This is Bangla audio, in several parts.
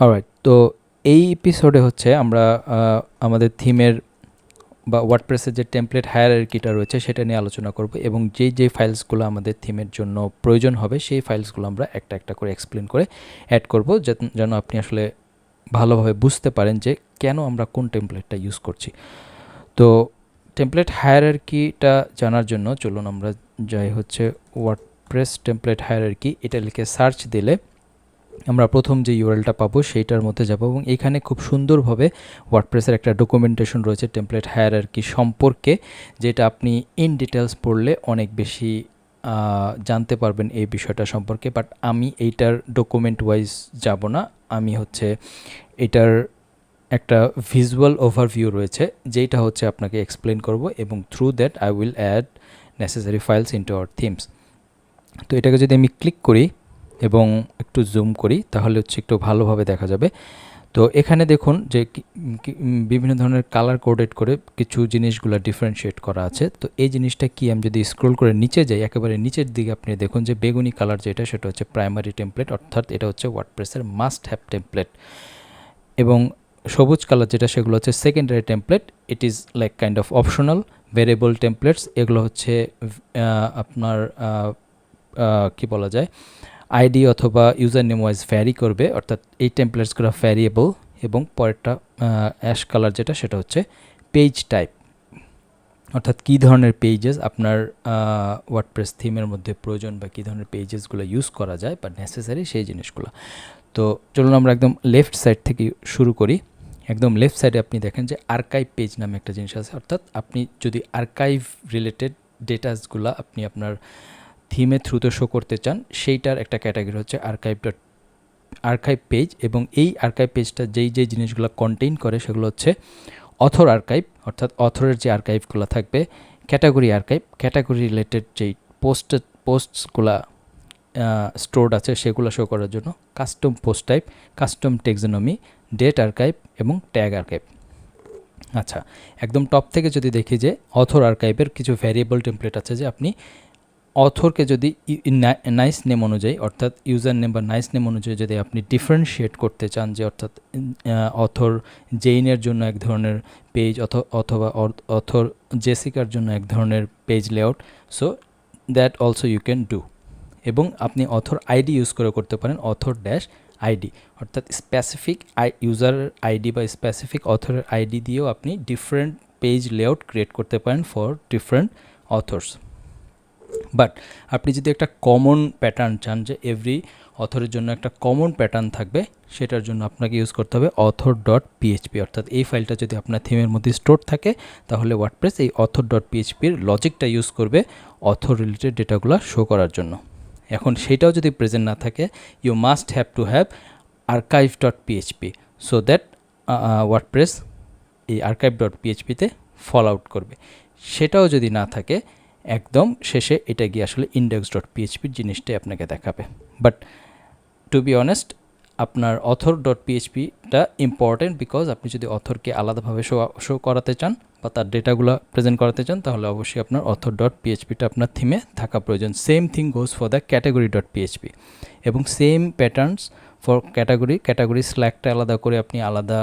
অলরাইট, তো এই এপিসোডে হচ্ছে আমরা আমাদের থিমের বা ওয়ার্ডপ্রেসের যে টেমপ্লেট হায়ারার্কিটা রয়েছে সেটা নিয়ে আলোচনা করব এবং যেই ফাইলসগুলো আমাদের থিমের জন্য প্রয়োজন হবে সেই ফাইলসগুলো আমরা একটা একটা করে এক্সপ্লেন করে অ্যাড করব, যেন আপনি আসলে ভালোভাবে বুঝতে পারেন যে কেন আমরা কোন টেমপ্লেটটা ইউজ করছি। তো টেমপ্লেট হায়ারার্কিটা জানার জন্য চলুন আমরা যাই হচ্ছে ওয়ার্ডপ্রেস টেমপ্লেট হায়ারার্কি, এটা লিখে সার্চ দিলে আমরা প্রথম যে ইউআরএলটা পাবো সেইটার মধ্যে যাব এবং এখানে খুব সুন্দরভাবে ওয়ার্ডপ্রেসের একটা ডকুমেন্টেশন রয়েছে টেমপ্লেট হায়ারার্কি সম্পর্কে, যেটা আপনি ইন ডিটেলস পড়লে অনেক বেশি জানতে পারবেন এই বিষয়টা সম্পর্কে। বাট আমি এইটার ডকুমেন্ট ওয়াইজ যাব না, আমি হচ্ছে এটার একটা ভিজুয়াল ওভারভিউ রয়েছে যেটা হচ্ছে আপনাকে এক্সপ্লেন করব এবং through that I will add necessary files into our themes. তো এটাকে যদি আমি ক্লিক করি এবং একটু জুম করি তাহলে হচ্ছে একটু ভালোভাবে দেখা যাবে। তো এখানে দেখুন যে বিভিন্ন ধরনের কালার কোডেড করে কিছু জিনিসগুলো ডিফারেন্সিয়েট করা আছে। তো এই জিনিসটা কি, আমি যদি স্ক্রল করে নিচে যাই একেবারে নিচের দিকে আপনি দেখুন যে বেগুনি কালার যেটা সেটা হচ্ছে প্রাইমারি টেমপ্লেট, অর্থাৎ এটা হচ্ছে ওয়ার্ডপ্রেসের মাস্ট হ্যাভ টেমপ্লেট, এবং সবুজ কালার যেটা সেগুলো হচ্ছে secondary template, it is like kind of optional variable templates. এগুলো হচ্ছে আপনার কি বলা যায় আইডি অথবা ইউজার নেম ওয়াইজ ভ্যারি করবে, অর্থাৎ এই টেমপ্লেটসগুলো ভ্যারিয়েবল। এবং পরেরটা অ্যাশ কালার যেটা সেটা হচ্ছে পেজ টাইপ, অর্থাৎ কী ধরনের পেজেস আপনার ওয়ার্ডপ্রেস থিমের মধ্যে প্রয়োজন বা কী ধরনের পেজেসগুলো ইউজ করা যায় বা নেসেসারি সেই জিনিসগুলো। তো চলুন আমরা একদম লেফট সাইড থেকে শুরু করি। একদম লেফট সাইডে আপনি দেখেন যে আর্কাইভ পেজ নামে একটা জিনিস আছে, অর্থাৎ আপনি যদি আর্কাইভ রিলেটেড ডেটাসগুলো আপনি আপনার থিমের থ্রুতে শো করতে চান সেইটার একটা ক্যাটাগরি হচ্ছে আর্কাইভ পেজ। এবং এই আর্কাইভ পেজটা যেই জিনিসগুলো কন্টেইন করে সেগুলো হচ্ছে অথর আর্কাইভ, অর্থাৎ অথরের যে আর্কাইভগুলো থাকবে, ক্যাটাগরি আর্কাইভ, ক্যাটাগরি রিলেটেড যেই পোস্টসগুলো স্টোরড আছে সেগুলো শো করার জন্য, custom post type, custom taxonomy, date archive এবং ট্যাগ আর্কাইভ। আচ্ছা, একদম টপ থেকে যদি দেখি যে অথর আর্কাইভের কিছু ভ্যারিয়েবল টেমপ্লেট আছে, যে আপনি অথরকে যদি নাইস নেম অনুযায়ী, অর্থাৎ ইউজার নেম বা নাইস নেম অনুযায়ী যদি আপনি ডিফারেন্সিয়েট করতে চান, যে অর্থাৎ অথর জেইনের জন্য এক ধরনের পেজ অথবা অথর জেসিকার জন্য এক ধরনের page layout, so that also you can do. এবং আপনি অথর আইডি ইউজ করে করতে পারেন, অথর ড্যাশ আইডি, অর্থাৎ স্পেসিফিক ইউজার আইডি বা স্পেসিফিক অথরের আইডি দিয়েও আপনি ডিফারেন্ট পেজ লেআউট ক্রিয়েট করতে পারেন ফর ডিফারেন্ট অথর্স। বাট আপনি যদি একটা কমন প্যাটার্ন চান, যে এভরি অথরের জন্য একটা কমন প্যাটার্ন থাকবে, সেটার জন্য আপনাকে ইউজ করতে হবে অথর ডট পিএইচপি, অর্থাৎ এই ফাইলটা যদি আপনার থিমের মধ্যে স্টোর থাকে তাহলে ওয়ার্ডপ্রেস এই অথর ডট পিএইচপির লজিকটা ইউজ করবে অথর রিলেটেড ডেটাগুলো শো করার জন্য। এখন সেটাও যদি প্রেজেন্ট না থাকে, you must have to have archive dot PHP, so that WordPress এই আর্কাইভ ডট পিএইচপিতে ফল আউট করবে। সেটাও যদি না থাকে, একদম শেষে এটা গিয়ে আসলে ইন্ডেক্স ডট পিএইচপির জিনিসটাই আপনাকে দেখাবে। বাট টু বি অনেস্ট, আপনার অথর ডট পিএইচপিটা ইম্পর্টেন্ট, বিকজ আপনি যদি অথরকে আলাদাভাবে শো করাতে চান বা তার ডেটাগুলো প্রেজেন্ট করাতে চান, তাহলে অবশ্যই আপনার অথর ডট পিএইচপিটা আপনার থিমে থাকা প্রয়োজন। Same thing goes for the category dot PHP, এবং সেম প্যাটার্নস ফর ক্যাটাগরি স্ল্যাগটা আলাদা করে আপনি আলাদা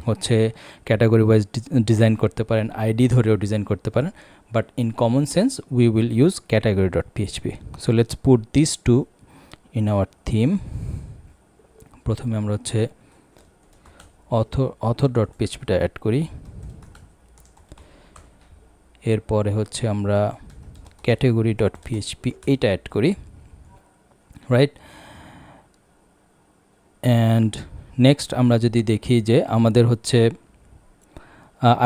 হচ্ছে ক্যাটাগরি ওয়াইজ ডিজাইন করতে পারেন, আইডি ধরেও ডিজাইন করতে পারেন। But in common sense, we will use category.php. So let's put these two in our theme. প্রথমে আমরা হচ্ছে author.php-টা অ্যাড করি, এরপরে হচ্ছে আমরা category.php এইটা অ্যাড করি, রাইট। অ্যান্ড নেক্সট আমরা যদি দেখি যে আমাদের হচ্ছে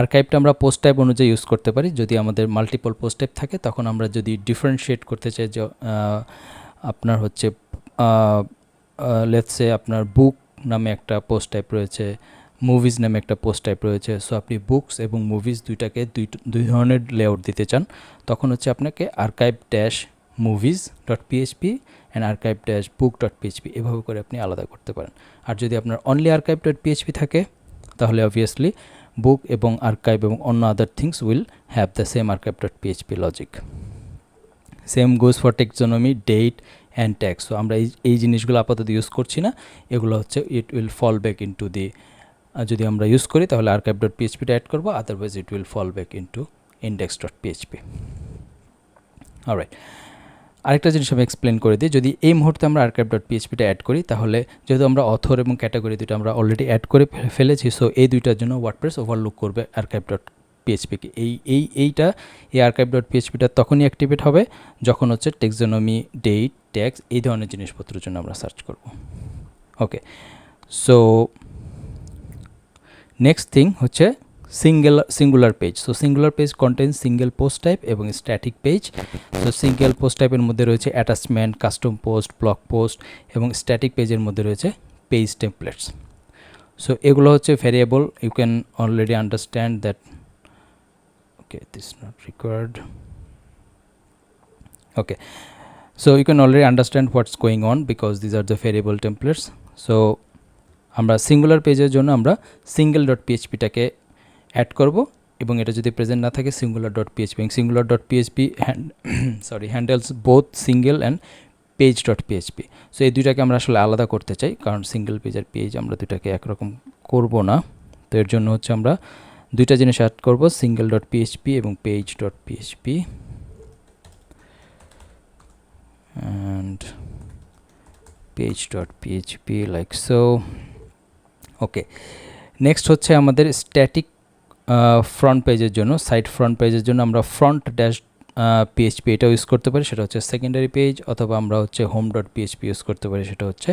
আর্কাইভটা আমরা পোস্ট টাইপ অনুযায়ী ইউজ করতে পারি। যদি আমাদের মাল্টিপল পোস্ট টাইপ থাকে তখন আমরা যদি ডিফারেন্সিয়েট করতে চাই, যে আপনার হচ্ছে লেটস সে আপনার বুক নামে একটা পোস্ট টাইপ রয়েছে, মুভিজ নামে একটা পোস্ট টাইপ রয়েছে, সো আপনি বুকস এবং মুভিজ দুইটাকে দুই ধরনের লেআউট দিতে চান, তখন হচ্ছে আপনাকে archive dash movies dot PHP and archive dash book dot PHP এভাবে করে আপনি আলাদা করতে পারেন। আর যদি আপনার অনলি আর্কাইভ ডট পিএইচপি থাকে তাহলে অবভিয়াসলি book এবং archive এবং অন্য other things will have the same archive.php logic. Same goes for taxonomy, date and tag. So আমরা এই জিনিসগুলো আপাতত ইউজ করছি না, এগুলো হচ্ছে it will fall back into the, যদি আমরা ইউজ করি তাহলে archive.php-টা অ্যাড করবো, otherwise it will fall back into index.php। Alright, আরেকটা জিনিস আমি এক্সপ্লেন করে দিই, যদি এই মুহূর্তে আমরা archive.php-টা অ্যাড করি তাহলে যেহেতু আমরা অথর এবং ক্যাটাগরি দুটো আমরা অলরেডি অ্যাড করে ফেলেছি, সো এই দুইটার জন্য ওয়ার্ডপ্রেস ওভারলুক করবে archive.php-কে। এই archive.php-টা তখনই অ্যাক্টিভেট হবে যখন হচ্ছে টেক্সোনমি, ডেট, ট্যাগস এই ধরনের জিনিসপত্রের জন্য আমরা সার্চ করব। ওকে, সো নেক্সট থিং হচ্ছে singular page. So singular page contents single post type এবং স্ট্যাটিক পেজ। তো সিঙ্গেল পোস্ট টাইপের মধ্যে রয়েছে attachment, custom post, blog post, এবং স্ট্যাটিক পেজের মধ্যে রয়েছে পেজ টেমপ্লেটস। সো এগুলো হচ্ছে variable, you can already understand that. Okay, this not required. Okay, so you can already understand what's going on because these are the variable templates. So আমরা সিঙ্গুলার পেজের জন্য আমরা single.php-টাকে অ্যাড করব, এবং এটা যদি প্রেজেন্ট না থাকে singular.php, এবং singular.php handles both single and page.php। So এই দুইটাকে আমরা আসলে আলাদা করতে চাই, কারণ সিঙ্গেল পেজের পেজ আমরা দুইটাকে একরকম করব না। তো এর জন্য হচ্ছে আমরা দুইটা জিনিস অ্যাড করব, single.php এবং page.php, and page.php like so. Okay, next হচ্ছে আমাদের স্ট্যাটিক ফ্রন্ট পেজের জন্য, সাইট ফ্রন্ট পেজের জন্য আমরা ফ্রন্ট ড্যাশ PHP এটাও ইউজ করতে পারি, সেটা হচ্ছে সেকেন্ডারি পেজ, অথবা আমরা হচ্ছে home.php ইউজ করতে পারি, সেটা হচ্ছে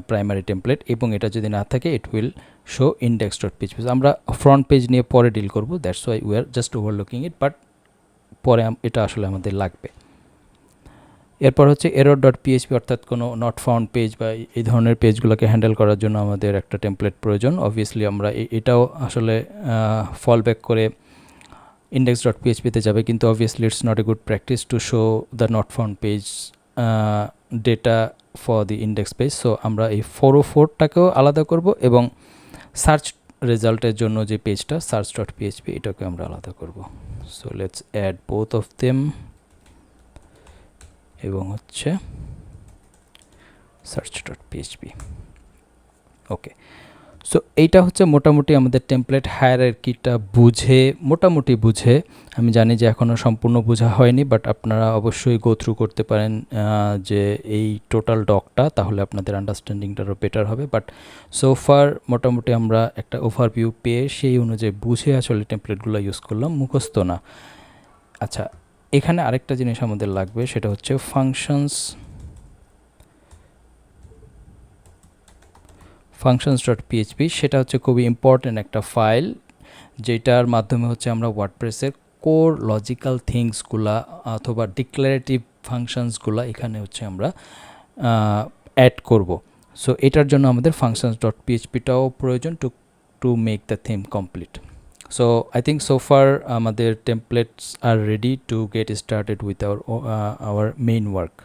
প্রাইমারি টেমপ্লেট, এবং এটা যদি না থাকে ইট উইল শো index.php। আমরা ফ্রন্ট পেজ নিয়ে পরে ডিল করব, that's why we are just ওভারলুকিং it, but পরে এটা আসলে আমাদের লাগবে। এরপর হচ্ছে error.php, অর্থাৎ কোনো নট ফাউন্ড পেজ বা এই ধরনের পেজগুলোকে হ্যান্ডেল করার জন্য আমাদের একটা টেমপ্লেট প্রয়োজন। অবভিয়াসলি আমরা এটাও আসলে ফল ব্যাক করে index.php-তে যাবে, কিন্তু obviously it's not a good practice to show the not found page data for the index page. So আমরা এই 404-টাকেও আলাদা করব, এবং সার্চ রেজাল্টের জন্য যে পেজটা search.php এটাকে আমরা আলাদা করব। So let's add both of them, এবং হচ্ছে search.php। ওকে, সো এইটা হচ্ছে মোটামুটি আমাদের টেমপ্লেট হায়ারার্কিটা মোটামুটি বুঝে, আমি জানি যে এখনও সম্পূর্ণ বোঝা হয়নি, বাট আপনারা অবশ্যই গো থ্রু করতে পারেন যে এই টোটাল ডকটা, তাহলে আপনাদের আন্ডারস্ট্যান্ডিংটা আরও বেটার হবে। বাট সো ফার মোটামুটি আমরা একটা ওভারভিউ পেয়ে সেই অনুযায়ী বুঝে আসলে টেমপ্লেটগুলো ইউজ করলাম, মুখস্থ না। আচ্ছা, এখানে আরেকটা জিনিস আমাদের লাগবে, সেটা হচ্ছে functions.php। সেটা হচ্ছে খুবই ইম্পর্টেন্ট একটা ফাইল, যেটার মাধ্যমে হচ্ছে আমরা ওয়ার্ডপ্রেসের কোর লজিক্যাল থিংসগুলা অথবা ডিক্লারেটিভ ফাংশনসগুলা এখানে হচ্ছে আমরা অ্যাড করব। সো এটার জন্য আমাদের functions.php-টাও প্রয়োজন to make the theme complete. So I think so far আমাদের templates are ready to get started with our main work.